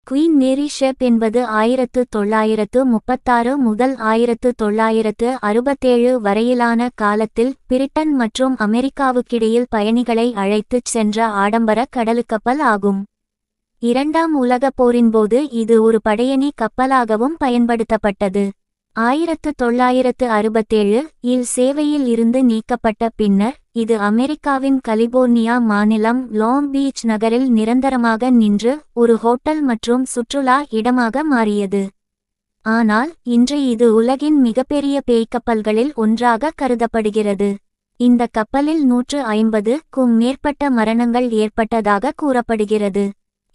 Queen மேரி ship என்பது 1936 முதல் 1967 வரையிலான காலத்தில் பிரிட்டன் மற்றும் அமெரிக்காவுக்கிடையில் பயணிகளை அழைத்துச் சென்ற ஆடம்பர கடலுக்கப்பல் ஆகும். இரண்டாம் உலகப் போரின்போது இது ஒரு படையணி கப்பலாகவும் பயன்படுத்தப்பட்டது. 1967 இல் சேவையில் இருந்து நீக்கப்பட்ட பின்னர் இது அமெரிக்காவின் கலிபோர்னியா மாநிலம் லாங் பீச் நகரில் நிரந்தரமாக நின்று ஒரு ஹோட்டல் மற்றும் சுற்றுலா இடமாக மாறியது. ஆனால் இன்று இது உலகின் மிகப்பெரிய பேய்க்கப்பல்களில் ஒன்றாக கருதப்படுகிறது. இந்த கப்பலில் 150க்கும் மேற்பட்ட மரணங்கள் ஏற்பட்டதாக கூறப்படுகிறது.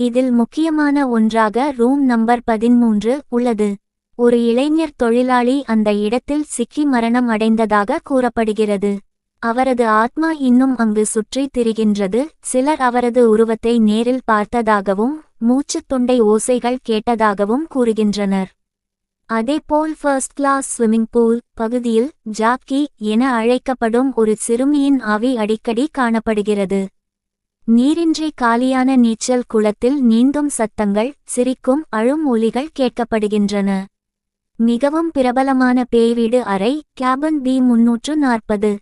இதில் முக்கியமான ஒன்றாக ரூம் நம்பர் 13 உள்ளது. ஒரு இளைஞர் தொழிலாளி அந்த இடத்தில் சிக்கி மரணம் அடைந்ததாக கூறப்படுகிறது. அவரது ஆத்மா இன்னும் அங்கு சுற்றித் திரிகின்றது. சிலர் அவரது உருவத்தை நேரில் பார்த்ததாகவும் மூச்சுத் தொண்டை ஓசைகள் கேட்டதாகவும் கூறுகின்றனர். அதேபோல் ஃபர்ஸ்ட் கிளாஸ் ஸ்விம்மிங் பூல் பகுதியில் ஜாக்கி என அழைக்கப்படும் ஒரு சிறுமியின் ஆவி அடிக்கடி காணப்படுகிறது. நீரின்றி காலியான நீச்சல் குளத்தில் நீந்தும் சத்தங்கள், சிரிக்கும் அழும் ஒலிகள் கேட்கப்படுகின்றன. மிகவும் பிரபலமான பேய்வீடு அறை கேபின் பி 340.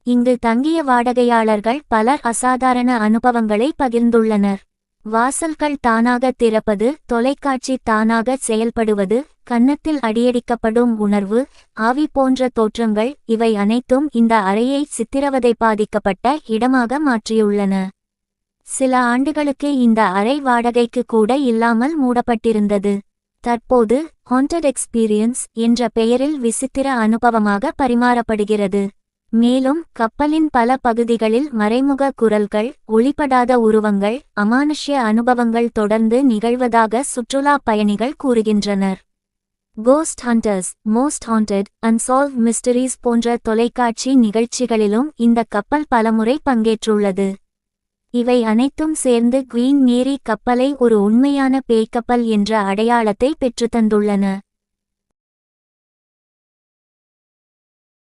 இங்கு தங்கிய வாடகையாளர்கள் பலர் அசாதாரண அனுபவங்களை பகிர்ந்துள்ளனர். வாசல்கள் தானாக திறப்பது, தொலைக்காட்சி தானாக செயல்படுவது, கன்னத்தில் அடியடிக்கப்படும் உணர்வு, ஆவி போன்ற தோற்றங்கள் இவை அனைத்தும் இந்த அறையை சித்திரவதை பாதிக்கப்பட்ட இடமாக மாற்றியுள்ளன. சில ஆண்டுகளுக்கு இந்த அறை வாடகைக்கு கூட இல்லாமல் மூடப்பட்டிருந்தது. தற்போது ஹாண்டட் எக்ஸ்பீரியன்ஸ் என்ற பெயரில் விசித்திர அனுபவமாக பரிமாறப்படுகிறது. மேலும் கப்பலின் பல பகுதிகளில் மறைமுக குரல்கள், ஒளிபடாத உருவங்கள், அமானுஷ்ய அனுபவங்கள் தொடர்ந்து நிகழ்வதாக சுற்றுலா பயணிகள் கூறுகின்றனர். Ghost hunters, most haunted, unsolved mysteries போன்ற தொலைக்காட்சி நிகழ்ச்சிகளிலும் இந்த கப்பல் பலமுறை பங்கேற்றுள்ளது. இவை அனைத்தும் சேர்ந்து குயின் மேரி கப்பலை ஒரு உண்மையான பேய்க்கப்பல் என்ற அடையாளத்தை பெற்றுத்தந்துள்ளன.